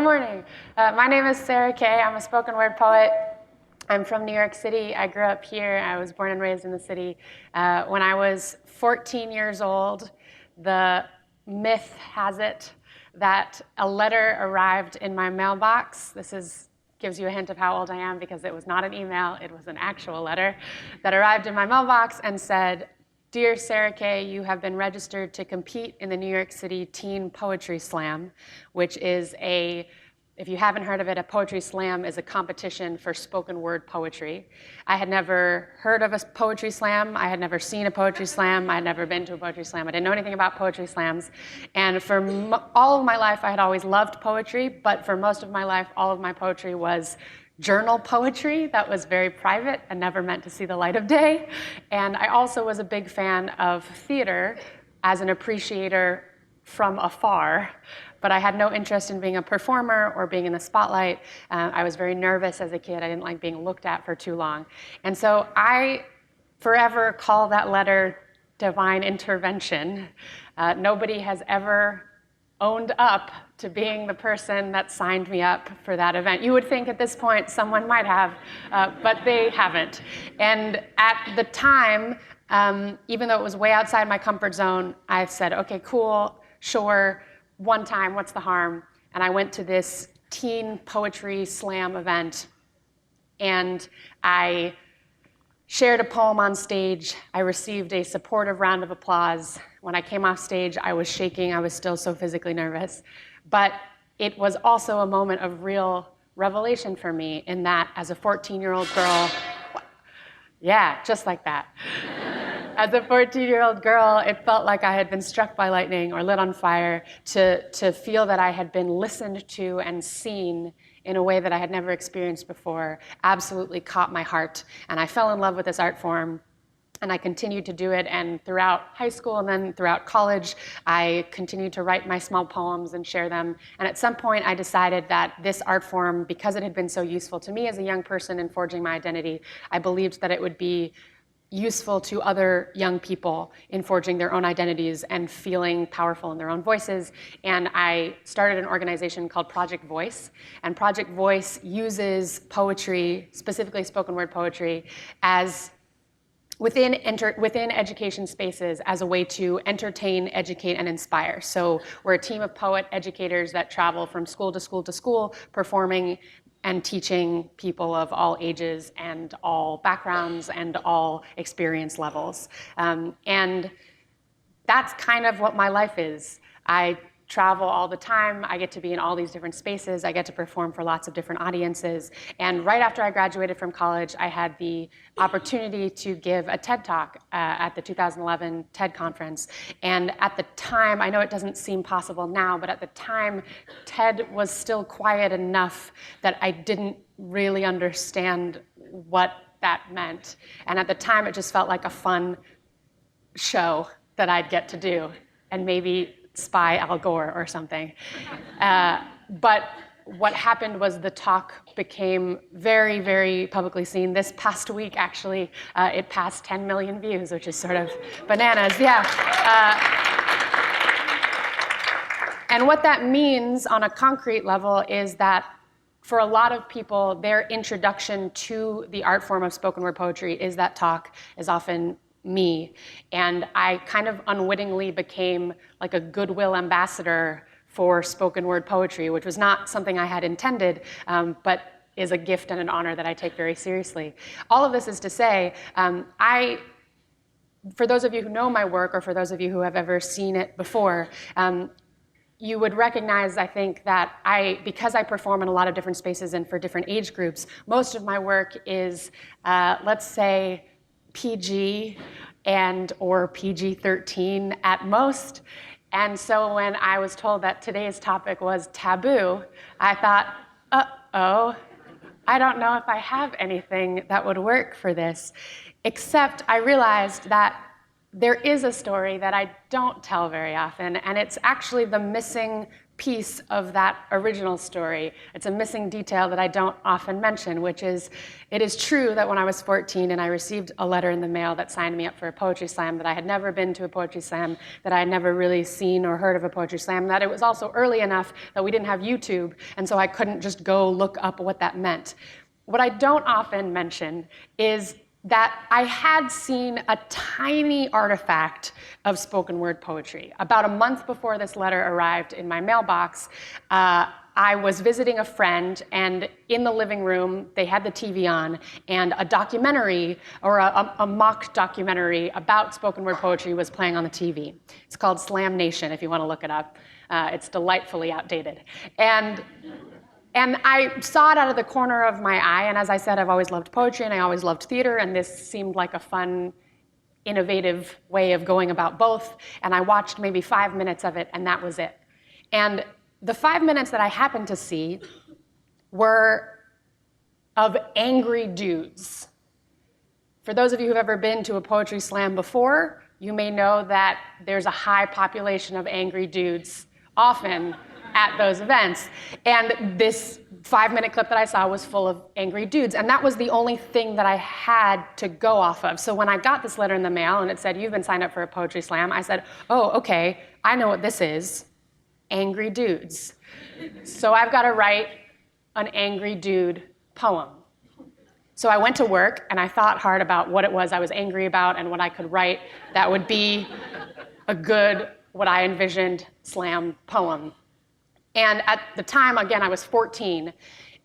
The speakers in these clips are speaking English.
morning. My name is Sarah Kay. I'm a spoken word poet. I'm from New York City. I grew up here. I was born and raised in the city. When I was 14 years old, the myth has it that a letter arrived in my mailbox. Gives you a hint of how old I am because it was not an email, it was an actual letter that arrived in my mailbox and said, "Dear Sarah Kay, you have been registered to compete in the New York City Teen Poetry Slam," which is if you haven't heard of it, a poetry slam is a competition for spoken word poetry. I had never heard of a poetry slam. I had never seen a poetry slam. I had never been to a poetry slam. I didn't know anything about poetry slams. And for all of my life, I had always loved poetry, but for most of my life, all of my poetry was journal poetry that was very private and never meant to see the light of day. And I also was a big fan of theater as an appreciator from afar, but I had no interest in being a performer or being in the spotlight. I was very nervous as a kid. I didn't like being looked at for too long. And so I forever call that letter divine intervention. Nobody has ever owned up to being the person that signed me up for that event. You would think at this point someone might have, but they haven't. And at the time, even though it was way outside my comfort zone, I said, okay, cool, sure, one time, what's the harm? And I went to this teen poetry slam event, and I shared a poem on stage. I received a supportive round of applause. When I came off stage, I was shaking. I was still so physically nervous. But it was also a moment of real revelation for me in that as a 14-year-old girl, yeah, just like that. As a 14-year-old girl, it felt like I had been struck by lightning or lit on fire to feel that I had been listened to and seen in a way that I had never experienced before, absolutely caught my heart. And I fell in love with this art form, and I continued to do it. And throughout high school and then throughout college, I continued to write my small poems and share them. And at some point, I decided that this art form, because it had been so useful to me as a young person in forging my identity, I believed that it would be useful to other young people in forging their own identities and feeling powerful in their own voices. And I started an organization called Project Voice. And Project Voice uses poetry, specifically spoken word poetry, as within education spaces as a way to entertain, educate, and inspire. So we're a team of poet educators that travel from school to school to school, performing and teaching people of all ages and all backgrounds and all experience levels. And that's kind of what my life is. I travel all the time. I get to be in all these different spaces. I get to perform for lots of different audiences. And right after I graduated from college, I had the opportunity to give a TED Talk at the 2011 TED Conference. And at the time, I know it doesn't seem possible now, but at the time, TED was still quiet enough that I didn't really understand what that meant. And at the time, it just felt like a fun show that I'd get to do, and maybe spy Al Gore or something. But what happened was the talk became very, very publicly seen. This past week, actually, it passed 10 million views, which is sort of bananas, yeah. And what that means on a concrete level is that for a lot of people, their introduction to the art form of spoken word poetry is that talk, is often me. And I kind of unwittingly became like a goodwill ambassador for spoken word poetry, which was not something I had intended, but is a gift and an honor that I take very seriously. All of this is to say, for those of you who know my work, or for those of you who have ever seen it before, you would recognize, I think, that because I perform in a lot of different spaces and for different age groups, most of my work is, let's say, PG or PG-13 at most. And so when I was told that today's topic was taboo, I thought, uh-oh, I don't know if I have anything that would work for this. Except I realized that there is a story that I don't tell very often, and it's actually the missing piece of that original story. It's a missing detail that I don't often mention, which is, it is true that when I was 14 and I received a letter in the mail that signed me up for a poetry slam, that I had never been to a poetry slam, that I had never really seen or heard of a poetry slam, that it was also early enough that we didn't have YouTube, and so I couldn't just go look up what that meant. What I don't often mention is that I had seen a tiny artifact of spoken word poetry. About a month before this letter arrived in my mailbox, I was visiting a friend, and in the living room, they had the TV on, and a documentary, or a mock documentary about spoken word poetry was playing on the TV. It's called Slam Nation, if you want to look it up. It's delightfully outdated. And I saw it out of the corner of my eye, and as I said, I've always loved poetry and I always loved theater, and this seemed like a fun, innovative way of going about both, and I watched maybe 5 minutes of it, and that was it. And the 5 minutes that I happened to see were of angry dudes. For those of you who've ever been to a poetry slam before, you may know that there's a high population of angry dudes, often at those events. And this 5-minute clip that I saw was full of angry dudes. And that was the only thing that I had to go off of. So when I got this letter in the mail and it said, "You've been signed up for a poetry slam," I said, "Oh, okay, I know what this is. Angry dudes. So I've got to write an angry dude poem." So I went to work and I thought hard about what it was I was angry about and what I could write that would be a good, what I envisioned, slam poem. And at the time, again, I was 14,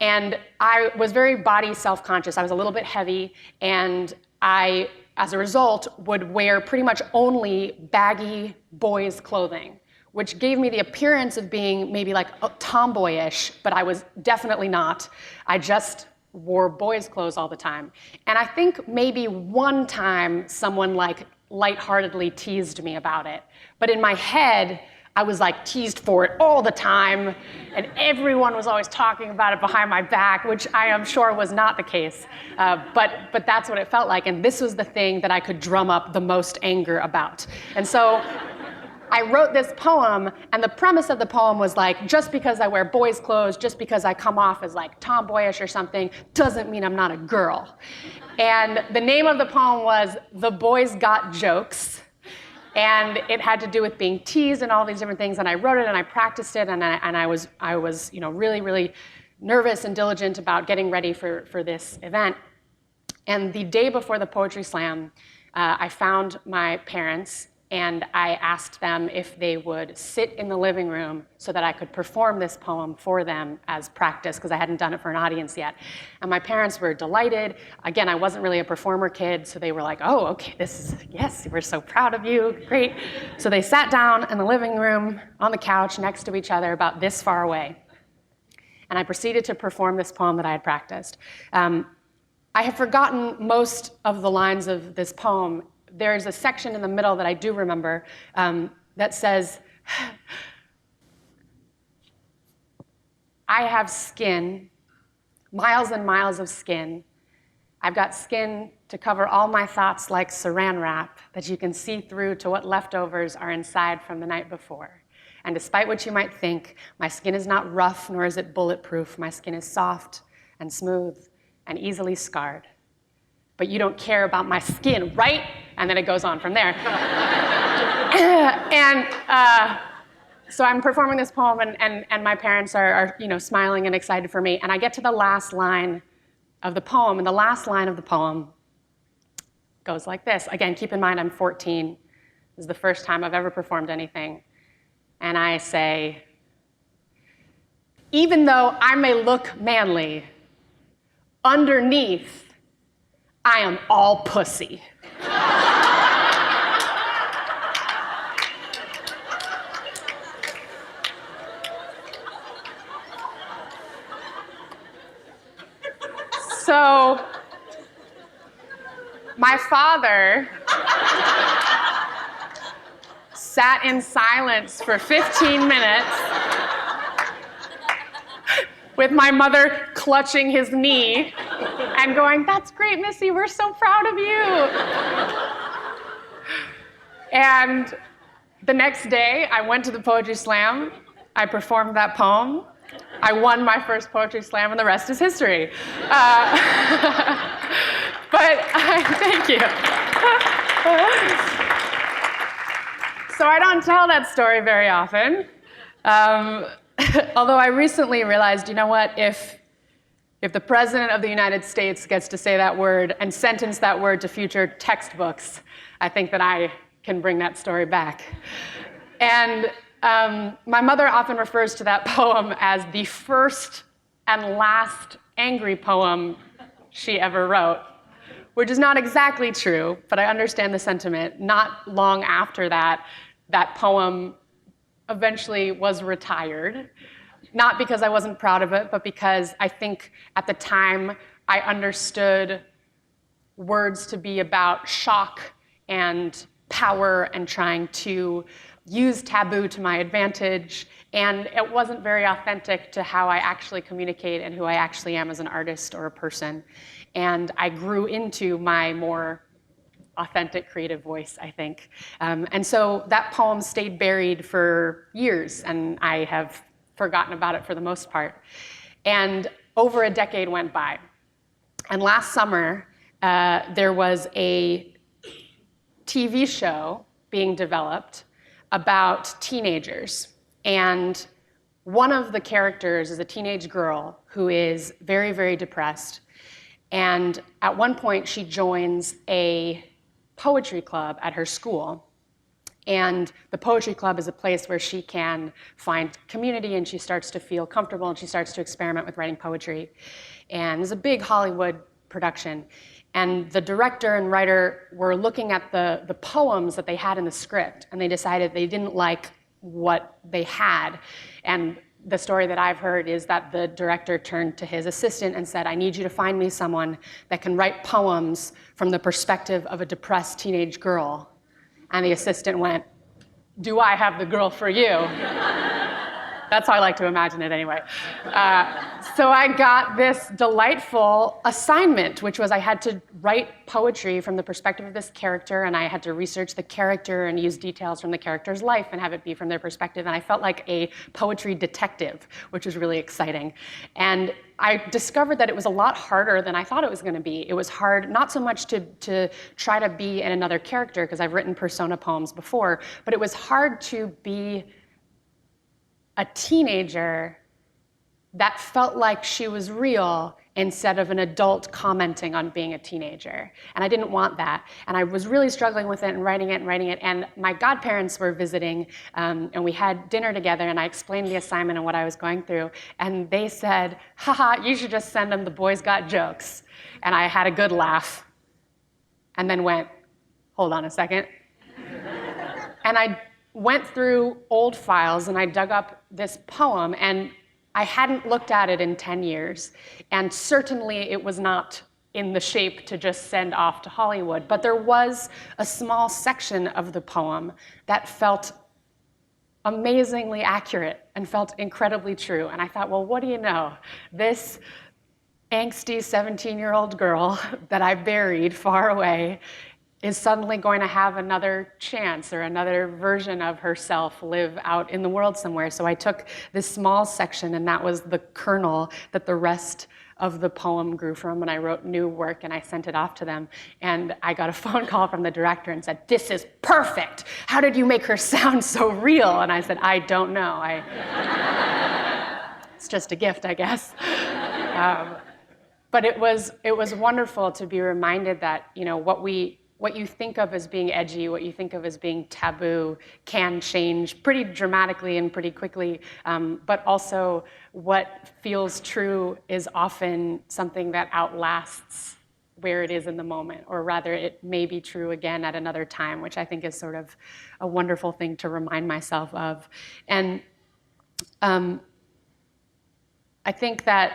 and I was very body self-conscious. I was a little bit heavy, and I, as a result, would wear pretty much only baggy boys' clothing, which gave me the appearance of being maybe like tomboyish, but I was definitely not. I just wore boys' clothes all the time. And I think maybe one time someone like lightheartedly teased me about it, but in my head, I was like teased for it all the time, and everyone was always talking about it behind my back, which I am sure was not the case, but that's what it felt like, and this was the thing that I could drum up the most anger about. And so I wrote this poem, and the premise of the poem was like, just because I wear boys' clothes, just because I come off as like tomboyish or something, doesn't mean I'm not a girl. And the name of the poem was "The Boys Got Jokes." And it had to do with being teased and all these different things. And I wrote it and I practiced it, and I was really, really nervous and diligent about getting ready for this event. And the day before the poetry slam, I found my parents and I asked them if they would sit in the living room so that I could perform this poem for them as practice, because I hadn't done it for an audience yet. And my parents were delighted. Again, I wasn't really a performer kid, so they were like, "Oh, okay, yes, we're so proud of you, great." So they sat down in the living room on the couch next to each other about this far away. And I proceeded to perform this poem that I had practiced. I have forgotten most of the lines of this poem. There's a section in the middle that I do remember that says, "I have skin, miles and miles of skin. I've got skin to cover all my thoughts like saran wrap that you can see through to what leftovers are inside from the night before. And despite what you might think, my skin is not rough nor is it bulletproof. My skin is soft and smooth and easily scarred. But you don't care about my skin, right?" And then it goes on from there. So I'm performing this poem, and my parents are smiling and excited for me. And I get to the last line of the poem, and the last line of the poem goes like this. Again, keep in mind I'm 14. This is the first time I've ever performed anything. And I say, "Even though I may look manly, underneath, I am all pussy." So, my father sat in silence for 15 minutes with my mother clutching his knee and going, "That's great, Missy, we're so proud of you." And the next day, I went to the poetry slam. I performed that poem. I won my first poetry slam, and the rest is history. Thank you. So I don't tell that story very often. Although I recently realized, you know what, if the President of the United States gets to say that word and sentence that word to future textbooks, I think that I can bring that story back. And my mother often refers to that poem as the first and last angry poem she ever wrote, which is not exactly true, but I understand the sentiment. Not long after that, that poem eventually was retired, not because I wasn't proud of it, but because I think at the time I understood words to be about shock and power and trying to use taboo to my advantage, and it wasn't very authentic to how I actually communicate and who I actually am as an artist or a person. And I grew into my more authentic creative voice, I think. And so that poem stayed buried for years, and I have forgotten about it for the most part. And over a decade went by. And last summer, there was a TV show being developed about teenagers. And one of the characters is a teenage girl who is very, very depressed. And at one point, she joins a poetry club at her school. And the poetry club is a place where she can find community, and she starts to feel comfortable, and she starts to experiment with writing poetry. And it's a big Hollywood production. And the director and writer were looking at the poems that they had in the script, and they decided they didn't like what they had. And the story that I've heard is that the director turned to his assistant and said, I need you to find me someone that can write poems from the perspective of a depressed teenage girl. And the assistant went, do I have the girl for you? That's how I like to imagine it anyway. So I got this delightful assignment, which was I had to write poetry from the perspective of this character, and I had to research the character and use details from the character's life and have it be from their perspective. And I felt like a poetry detective, which was really exciting. And I discovered that it was a lot harder than I thought it was going to be. It was hard, not so much to try to be in another character, because I've written persona poems before, but it was hard to be a teenager that felt like she was real instead of an adult commenting on being a teenager. And I didn't want that. And I was really struggling with it and writing it. And my godparents were visiting, and we had dinner together, and I explained the assignment and what I was going through. And they said, haha, you should just send them the Boys Got Jokes. And I had a good laugh and then went, hold on a second. And I went through old files and I dug up this poem, and I hadn't looked at it in 10 years. And certainly it was not in the shape to just send off to Hollywood. But there was a small section of the poem that felt amazingly accurate and felt incredibly true. And I thought, well, what do you know? This angsty 17-year-old girl that I buried far away is suddenly going to have another chance or another version of herself live out in the world somewhere. So I took this small section, and that was the kernel that the rest of the poem grew from, and I wrote new work and I sent it off to them. And I got a phone call from the director and said, this is perfect. How did you make her sound so real? And I said, I don't know. It's just a gift, I guess. But it was wonderful to be reminded that, you know, what you think of as being edgy, what you think of as being taboo can change pretty dramatically and pretty quickly, but also what feels true is often something that outlasts where it is in the moment, or rather it may be true again at another time, which I think is sort of a wonderful thing to remind myself of. And I think that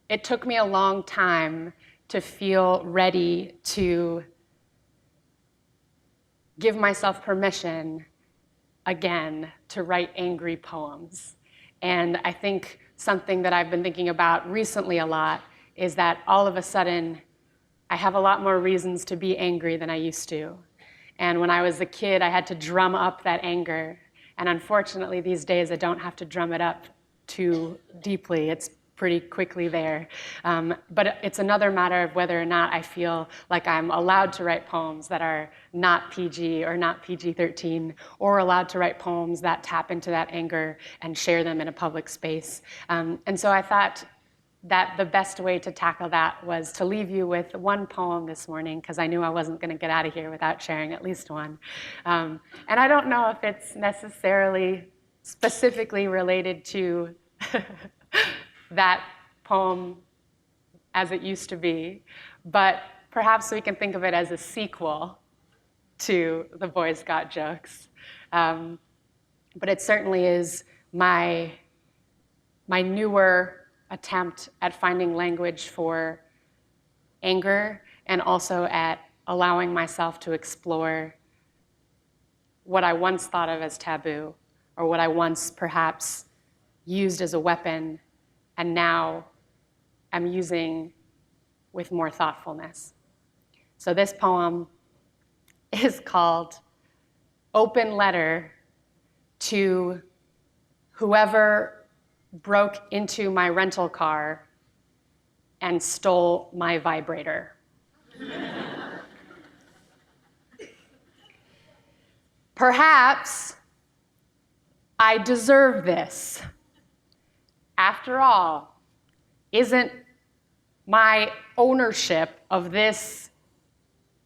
it took me a long time to feel ready to give myself permission again to write angry poems. And I think something that I've been thinking about recently a lot is that all of a sudden I have a lot more reasons to be angry than I used to. And when I was a kid, I had to drum up that anger. And unfortunately, these days, I don't have to drum it up too deeply. It's pretty quickly there. But it's another matter of whether or not I feel like I'm allowed to write poems that are not PG or not PG-13, or allowed to write poems that tap into that anger and share them in a public space. And so I thought that the best way to tackle that was to leave you with one poem this morning, because I knew I wasn't going to get out of here without sharing at least one. And I don't know if it's necessarily specifically related to that poem as it used to be, but perhaps we can think of it as a sequel to The Boys Got Jokes. But it certainly is my newer attempt at finding language for anger, and also at allowing myself to explore what I once thought of as taboo, or what I once perhaps used as a weapon, and now I'm using with more thoughtfulness. So this poem is called Open Letter to Whoever Broke into My Rental Car and Stole My Vibrator. Perhaps I deserve this. After all, isn't my ownership of this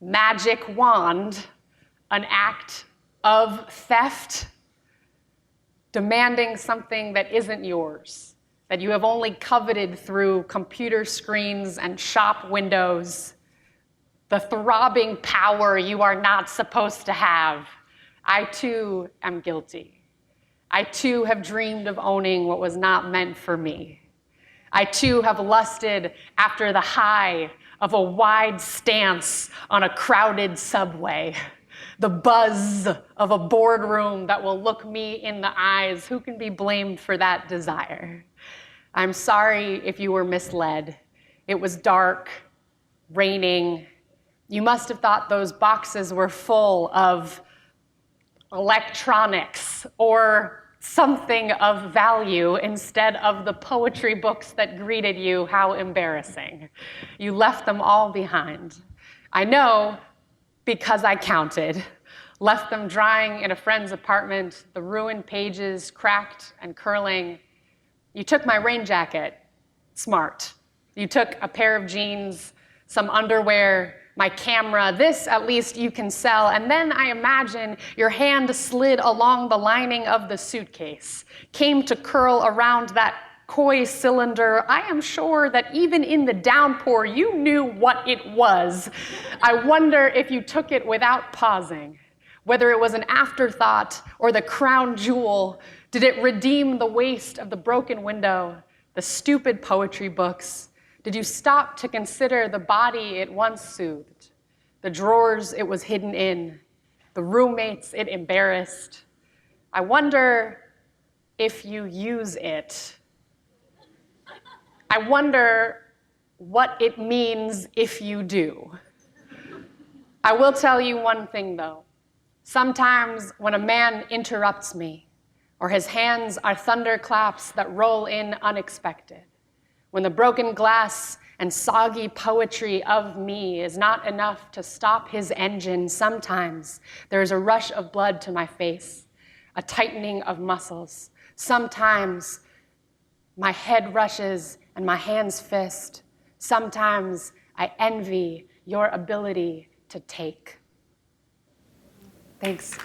magic wand an act of theft? Demanding something that isn't yours, that you have only coveted through computer screens and shop windows, the throbbing power you are not supposed to have. I too am guilty. I too have dreamed of owning what was not meant for me. I too have lusted after the high of a wide stance on a crowded subway, the buzz of a boardroom that will look me in the eyes. Who can be blamed for that desire? I'm sorry if you were misled. It was dark, raining. You must have thought those boxes were full of electronics or something of value instead of the poetry books that greeted you. How embarrassing. You left them all behind. I know because I counted. Left them drying in a friend's apartment, the ruined pages cracked and curling. You took my rain jacket. Smart. You took a pair of jeans, some underwear, my camera. This, at least, you can sell. And then I imagine your hand slid along the lining of the suitcase, came to curl around that coy cylinder. I am sure that even in the downpour, you knew what it was. I wonder if you took it without pausing, whether it was an afterthought or the crown jewel. Did it redeem the waste of the broken window, the stupid poetry books? Did you stop to consider the body it once soothed, the drawers it was hidden in, the roommates it embarrassed? I wonder if you use it. I wonder what it means if you do. I will tell you one thing, though. Sometimes when a man interrupts me, or his hands are thunderclaps that roll in unexpected, when the broken glass and soggy poetry of me is not enough to stop his engine, sometimes there is a rush of blood to my face, a tightening of muscles. Sometimes my head rushes and my hands fist. Sometimes I envy your ability to take. Thanks.